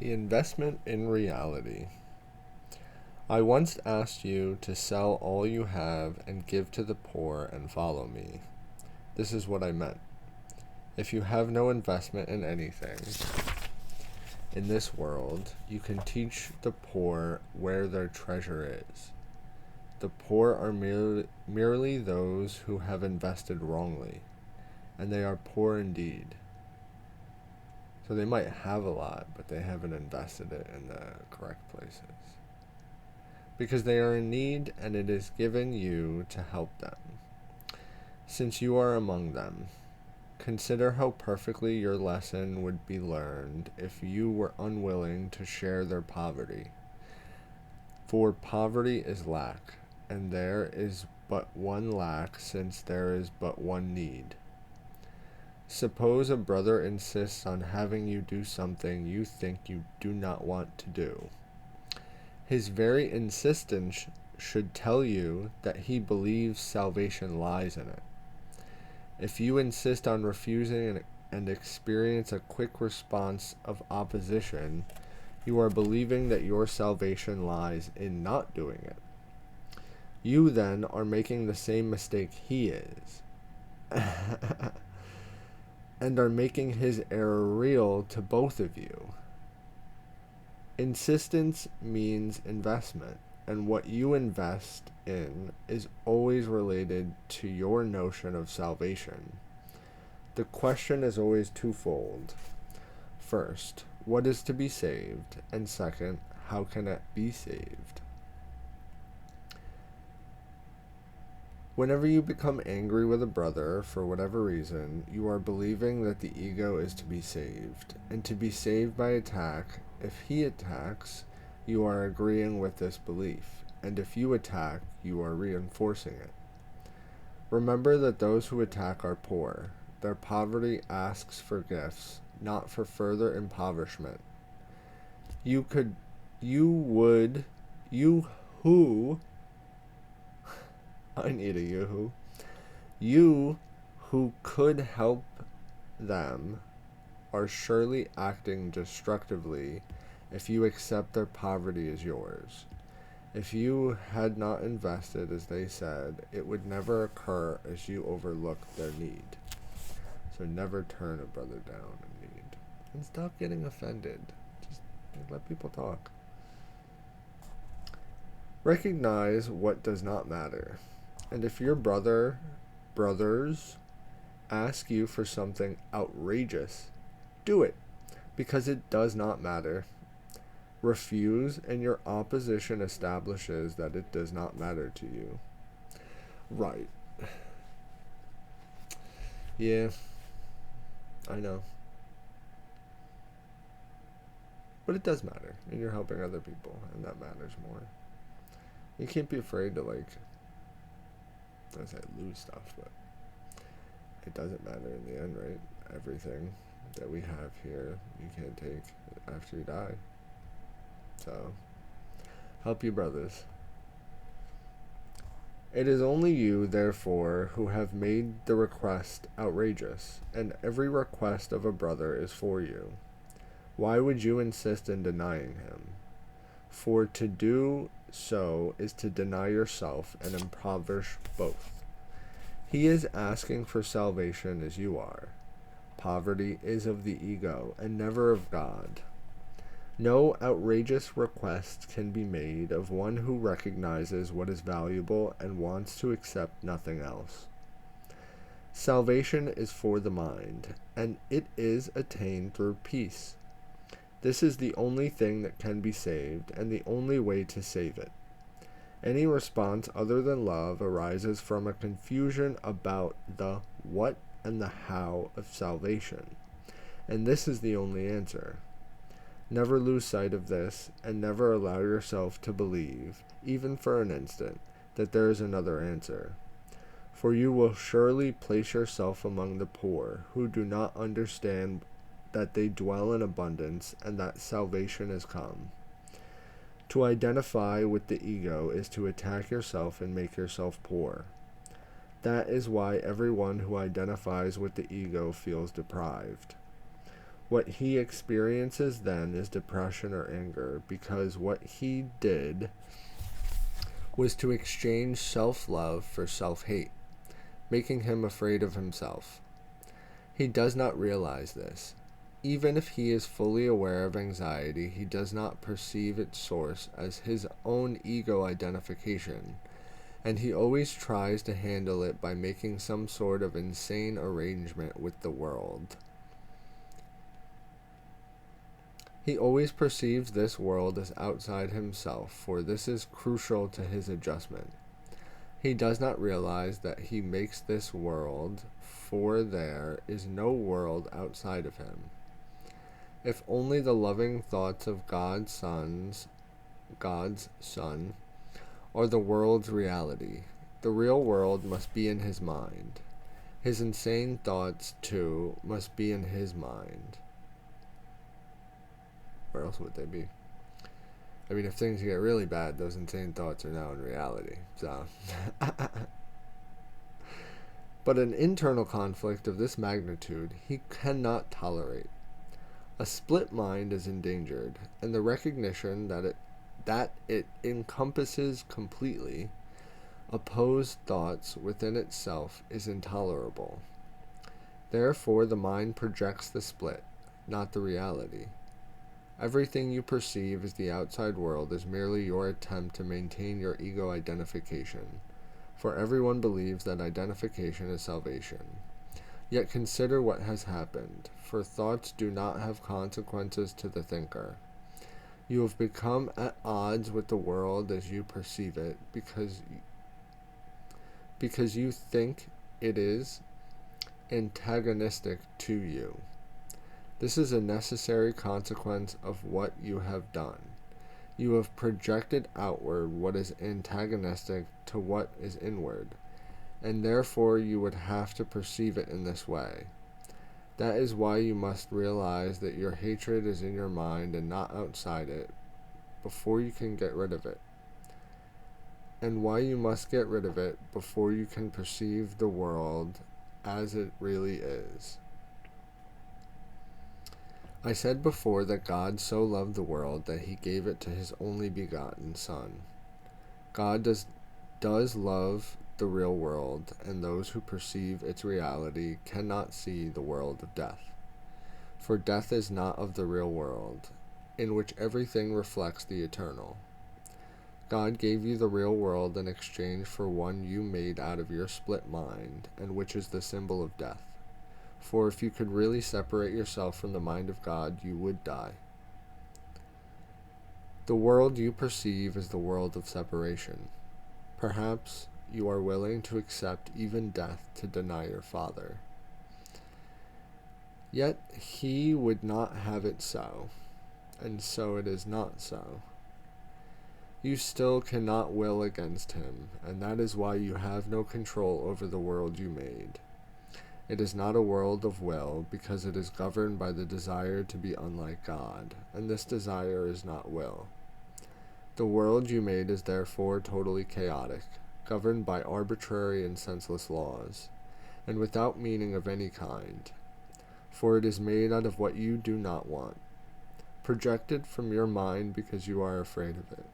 The investment in reality. I once asked you to sell all you have and give to the poor and follow me. This is what I meant. If you have no investment in anything in this world, you can teach the poor where their treasure is. The poor are merely those who have invested wrongly, and they are poor indeed. So they might have a lot, but they haven't invested it in the correct places. Because they are in need, and it is given you to help them. Since you are among them, consider how perfectly your lesson would be learned if you were unwilling to share their poverty. For poverty is lack, and there is but one lack, since there is but one need. Suppose a brother insists on having you do something you think you do not want to do. His very insistence should tell you that he believes salvation lies in it. If you insist on refusing and experience a quick response of opposition, you are believing that your salvation lies in not doing it. You then are making the same mistake he is. And are making his error real to both of you. Insistence means investment, and what you invest in is always related to your notion of salvation. The question is always twofold. First, what is to be saved? And second, how can it be saved? Whenever you become angry with a brother, for whatever reason, you are believing that the ego is to be saved. And to be saved by attack, if he attacks, you are agreeing with this belief. And if you attack, you are reinforcing it. Remember that those who attack are poor. Their poverty asks for gifts, not for further impoverishment. You I need a yoo-hoo. You who could help them are surely acting destructively if you accept their poverty as yours. If you had not invested as they said, it would never occur as you overlooked their need. So never turn a brother down in need. And stop getting offended. Just let people talk. Recognize what does not matter. And if your brothers ask you for something outrageous, do it, because it does not matter. Refuse, and your opposition establishes that it does not matter to you. Right. Yeah, I know. But it does matter, and you're helping other people, and that matters more. You can't be afraid to, I say lose stuff, but it doesn't matter in the end, right? Everything that we have here, you can't take after you die. So, help your brothers. It is only you, therefore, who have made the request outrageous, and every request of a brother is for you. Why would you insist in denying him? For to do so is to deny yourself and impoverish both. He is asking for salvation as you are. Poverty is of the ego and never of God. No outrageous request can be made of one who recognizes what is valuable and wants to accept nothing else. Salvation is for the mind, and it is attained through peace. This is the only thing that can be saved, and the only way to save it. Any response other than love arises from a confusion about the what and the how of salvation, and this is the only answer. Never lose sight of this, and never allow yourself to believe, even for an instant, that there is another answer. For you will surely place yourself among the poor, who do not understand that they dwell in abundance and that salvation has come. To identify with the ego is to attack yourself and make yourself poor. That is why everyone who identifies with the ego feels deprived. What he experiences then is depression or anger, because what he did was to exchange self-love for self-hate, making him afraid of himself. He does not realize this. Even if he is fully aware of anxiety, he does not perceive its source as his own ego identification, and he always tries to handle it by making some sort of insane arrangement with the world. He always perceives this world as outside himself, for this is crucial to his adjustment. He does not realize that he makes this world, for there is no world outside of him. If only the loving thoughts of God's Son, are the world's reality. The real world must be in his mind. His insane thoughts, too, must be in his mind. Where else would they be? I mean, if things get really bad, those insane thoughts are now in reality. So, but an internal conflict of this magnitude he cannot tolerate. A split mind is endangered, and the recognition that it encompasses completely opposed thoughts within itself is intolerable. Therefore, the mind projects the split, not the reality. Everything you perceive as the outside world is merely your attempt to maintain your ego identification, for everyone believes that identification is salvation. Yet consider what has happened, for thoughts do not have consequences to the thinker. You have become at odds with the world as you perceive it because you think it is antagonistic to you. This is a necessary consequence of what you have done. You have projected outward what is antagonistic to what is inward, and therefore you would have to perceive it in this way. That is why you must realize that your hatred is in your mind and not outside it, before you can get rid of it, and why you must get rid of it before you can perceive the world as it really is. I said before that God so loved the world that he gave it to his only begotten Son. God does love the real world, and those who perceive its reality cannot see the world of death. For death is not of the real world, in which everything reflects the eternal. God gave you the real world in exchange for one you made out of your split mind, and which is the symbol of death. For if you could really separate yourself from the mind of God, you would die. The world you perceive is the world of separation. Perhaps you are willing to accept even death to deny your Father. Yet he would not have it so, and so it is not so. You still cannot will against him, and that is why you have no control over the world you made. It is not a world of will, because it is governed by the desire to be unlike God, and this desire is not will. The world you made is therefore totally chaotic, governed by arbitrary and senseless laws, and without meaning of any kind, for it is made out of what you do not want, projected from your mind because you are afraid of it.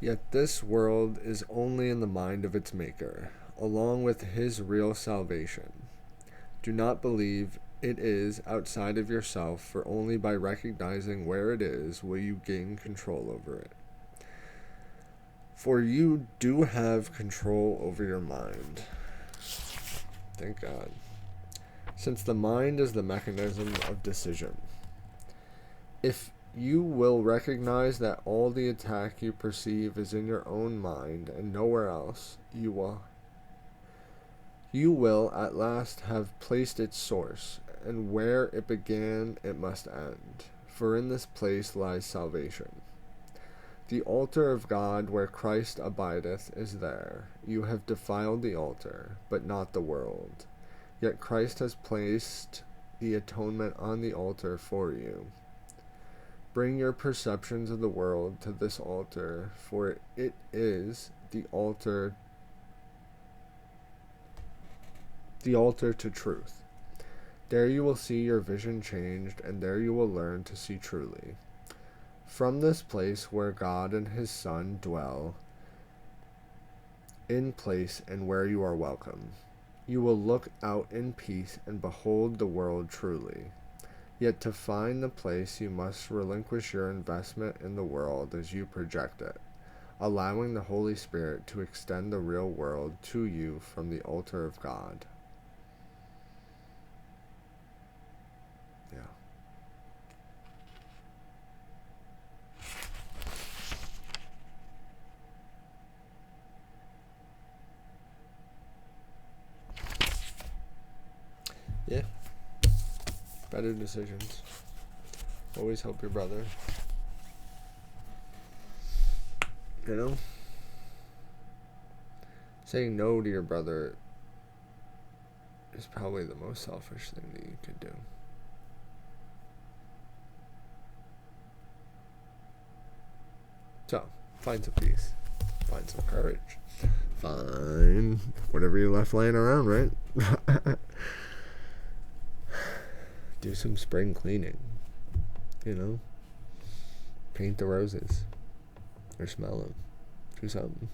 Yet this world is only in the mind of its maker, along with his real salvation. Do not believe it is outside of yourself, for only by recognizing where it is will you gain control over it. For you do have control over your mind. Thank God. Since the mind is the mechanism of decision. If you will recognize that all the attack you perceive is in your own mind and nowhere else, you will at last have placed its source, and where it began it must end, for in this place lies salvation. The altar of God where Christ abideth is there. You have defiled the altar, but not the world. Yet Christ has placed the atonement on the altar for you. Bring your perceptions of the world to this altar, for it is the altar to truth. There you will see your vision changed, and there you will learn to see truly. From this place where God and his Son dwell, in place and where you are welcome, you will look out in peace and behold the world truly. Yet to find the place, you must relinquish your investment in the world as you project it, allowing the Holy Spirit to extend the real world to you from the altar of God. Yeah. Yeah. Better decisions. Always help your brother. You know? Saying no to your brother is probably the most selfish thing that you could do. So, find some peace. Find some courage. Find whatever you left laying around, right? Do some spring cleaning. You know? Paint the roses. Or smell them. Do something.